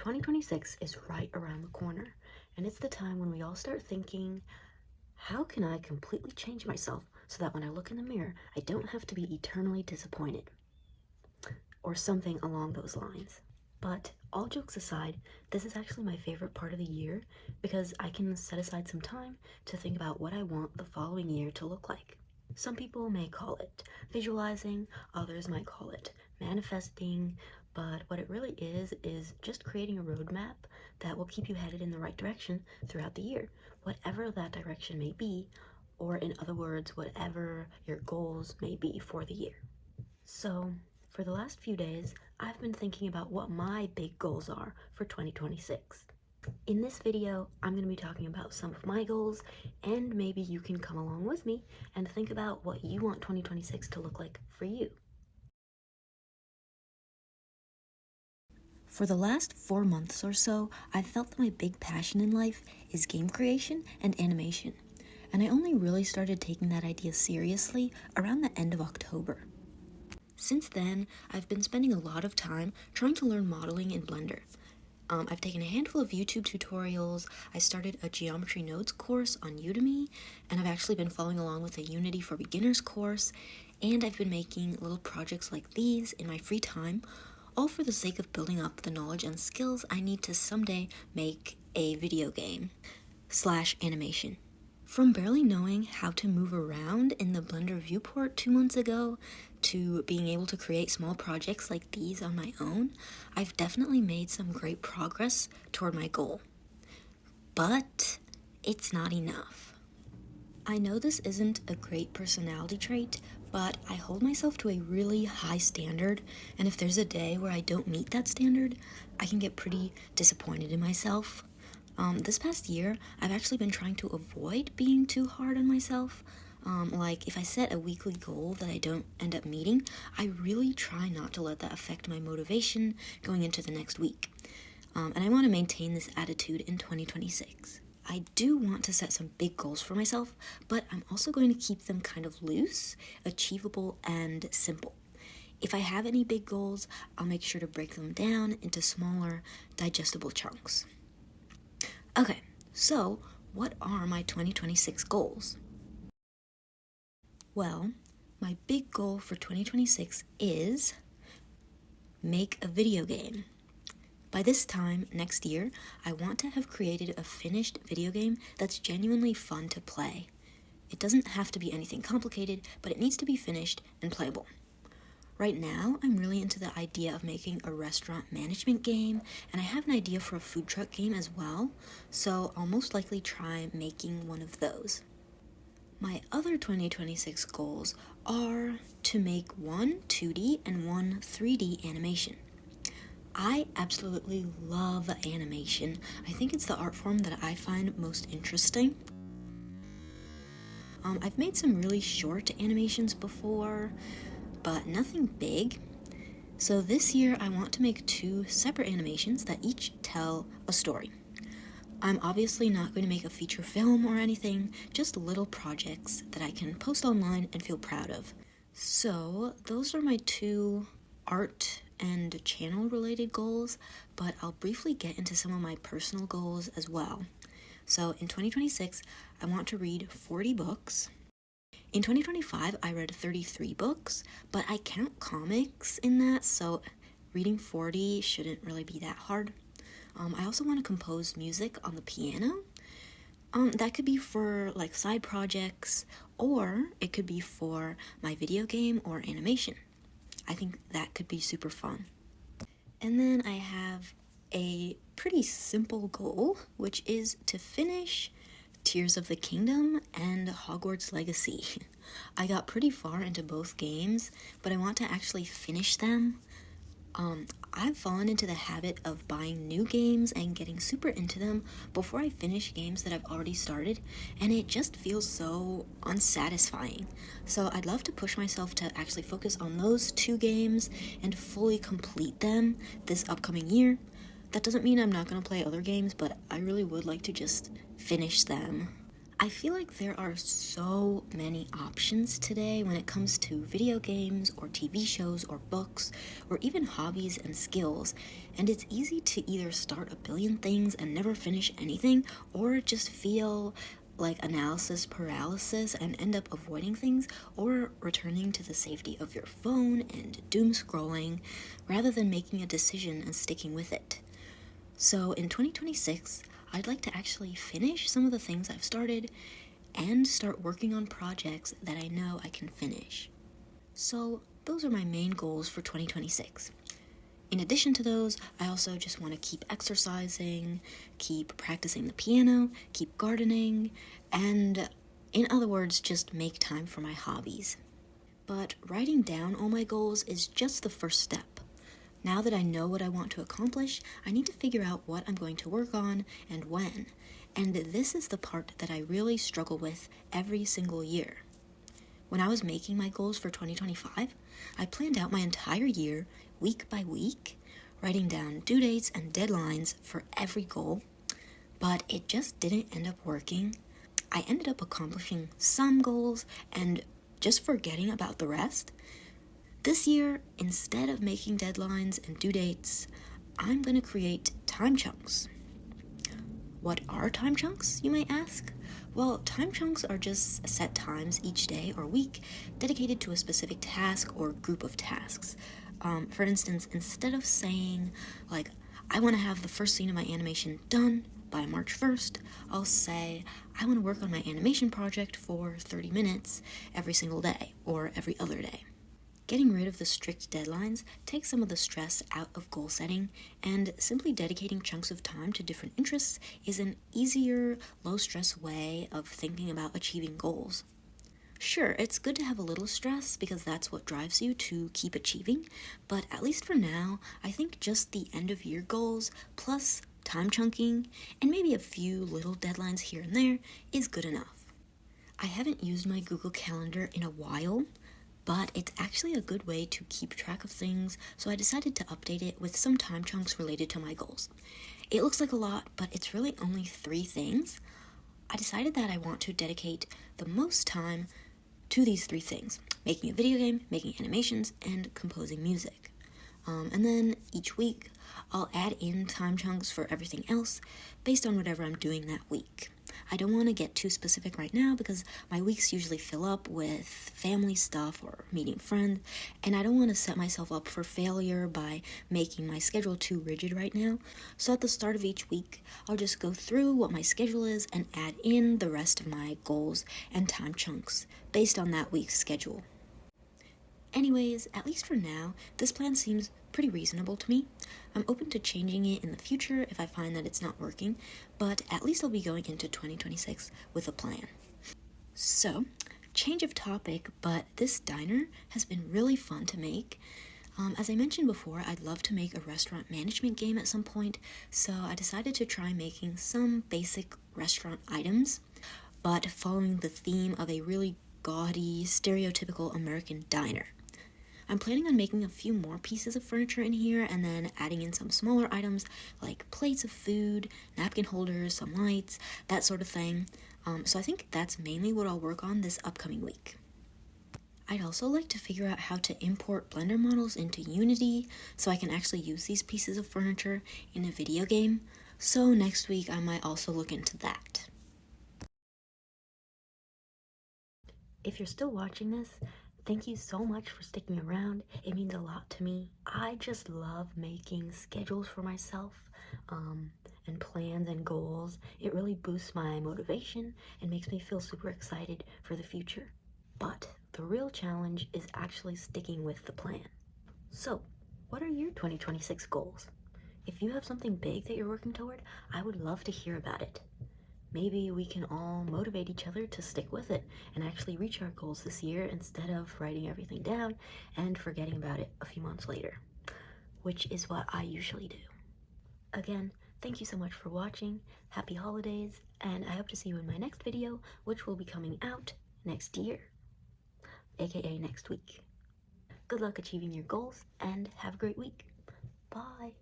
2026 is right around the corner, and it's the time when we all start thinking, how can I completely change myself so that when I look in the mirror, I don't have to be eternally disappointed? Or something along those lines. But all jokes aside, this is actually my favorite part of the year because I can set aside some time to think about what I want the following year to look like. Some people may call it visualizing, others might call it manifesting, but what it really is just creating a roadmap that will keep you headed in the right direction throughout the year, whatever that direction may be, or in other words, whatever your goals may be for the year. So, for the last few days, I've been thinking about what my big goals are for 2026. In this video, I'm going to be talking about some of my goals, and maybe you can come along with me and think about what you want 2026 to look like for you. For the last 4 months or so, I've felt that my big passion in life is game creation and animation, and I only really started taking that idea seriously around the end of October. Since then, I've been spending a lot of time trying to learn modeling in Blender. I've taken a handful of YouTube tutorials, I started a Geometry Nodes course on Udemy, and I've actually been following along with a Unity for Beginners course, and I've been making little projects like these in my free time, all for the sake of building up the knowledge and skills I need to someday make a video game / animation. From barely knowing how to move around in the Blender viewport 2 months ago to being able to create small projects like these on my own, I've definitely made some great progress toward my goal. But it's not enough. I know this isn't a great personality trait, but I hold myself to a really high standard, and if there's a day where I don't meet that standard, I can get pretty disappointed in myself. This past year, I've actually been trying to avoid being too hard on myself. Like, if I set a weekly goal that I don't end up meeting, I really try not to let that affect my motivation going into the next week. And I want to maintain this attitude in 2026. I do want to set some big goals for myself, but I'm also going to keep them kind of loose, achievable, and simple. If I have any big goals, I'll make sure to break them down into smaller, digestible chunks. Okay, so what are my 2026 goals? Well, my big goal for 2026 is make a video game. By this time next year, I want to have created a finished video game that's genuinely fun to play. It doesn't have to be anything complicated, but it needs to be finished and playable. Right now, I'm really into the idea of making a restaurant management game, and I have an idea for a food truck game as well, so I'll most likely try making one of those. My other 2026 goals are to make one 2D and one 3D animation. I absolutely love animation. I think it's the art form that I find most interesting. I've made some really short animations before, but nothing big. So this year I want to make 2 separate animations that each tell a story. I'm obviously not going to make a feature film or anything, just little projects that I can post online and feel proud of. So those are my 2 art and channel related goals, but I'll briefly get into some of my personal goals as well. So in 2026, I want to read 40 books. In 2025, I read 33 books, but I count comics in that, so reading 40 shouldn't really be that hard. I also want to compose music on the piano. That could be for like side projects, or it could be for my video game or animation. I think that could be super fun. And then I have a pretty simple goal, which is to finish Tears of the Kingdom and Hogwarts Legacy. I got pretty far into both games, but I want to actually finish them. I've fallen into the habit of buying new games and getting super into them before I finish games that I've already started, and it just feels so unsatisfying. So I'd love to push myself to actually focus on those 2 games and fully complete them this upcoming year. That doesn't mean I'm not going to play other games, but I really would like to just finish them. I feel like there are so many options today when it comes to video games or TV shows or books or even hobbies and skills, and it's easy to either start a billion things and never finish anything or just feel like analysis paralysis and end up avoiding things or returning to the safety of your phone and doom scrolling rather than making a decision and sticking with it. So in 2026, I'd like to actually finish some of the things I've started and start working on projects that I know I can finish. So those are my main goals for 2026. In addition to those, I also just want to keep exercising, keep practicing the piano, keep gardening, and in other words, just make time for my hobbies. But writing down all my goals is just the first step. Now that I know what I want to accomplish, I need to figure out what I'm going to work on and when. And this is the part that I really struggle with every single year. When I was making my goals for 2025, I planned out my entire year, week by week, writing down due dates and deadlines for every goal, but it just didn't end up working. I ended up accomplishing some goals and just forgetting about the rest. This year, instead of making deadlines and due dates, I'm going to create time chunks. What are time chunks, you may ask? Well, time chunks are just set times each day or week dedicated to a specific task or group of tasks. For instance, instead of saying, like, I want to have the first scene of my animation done by March 1st, I'll say, I want to work on my animation project for 30 minutes every single day or every other day. Getting rid of the strict deadlines takes some of the stress out of goal setting, and simply dedicating chunks of time to different interests is an easier, low-stress way of thinking about achieving goals. Sure, it's good to have a little stress because that's what drives you to keep achieving, but at least for now, I think just the end-of-year goals plus time chunking and maybe a few little deadlines here and there is good enough. I haven't used my Google Calendar in a while, but it's actually a good way to keep track of things, so I decided to update it with some time chunks related to my goals. It looks like a lot, but it's really only 3 things. I decided that I want to dedicate the most time to these 3 things: making a video game, making animations, and composing music. And then each week, I'll add in time chunks for everything else based on whatever I'm doing that week. I don't want to get too specific right now because my weeks usually fill up with family stuff or meeting friends, and I don't want to set myself up for failure by making my schedule too rigid right now. So at the start of each week, I'll just go through what my schedule is and add in the rest of my goals and time chunks based on that week's schedule. Anyways, at least for now, this plan seems pretty reasonable to me. I'm open to changing it in the future if I find that it's not working, but at least I'll be going into 2026 with a plan. So, change of topic, but this diner has been really fun to make. As I mentioned before, I'd love to make a restaurant management game at some point, so I decided to try making some basic restaurant items, but following the theme of a really gaudy, stereotypical American diner. I'm planning on making a few more pieces of furniture in here and then adding in some smaller items like plates of food, napkin holders, some lights, that sort of thing. So I think that's mainly what I'll work on this upcoming week. I'd also like to figure out how to import Blender models into Unity so I can actually use these pieces of furniture in a video game. So next week I might also look into that. If you're still watching this, thank you so much for sticking around. It means a lot to me. I just love making schedules for myself, and plans and goals. It really boosts my motivation and makes me feel super excited for the future. But the real challenge is actually sticking with the plan. So, what are your 2026 goals? If you have something big that you're working toward, I would love to hear about it. Maybe we can all motivate each other to stick with it and actually reach our goals this year instead of writing everything down and forgetting about it a few months later, which is what I usually do. Again, thank you so much for watching, happy holidays, and I hope to see you in my next video, which will be coming out next year, aka next week. Good luck achieving your goals, and have a great week. Bye!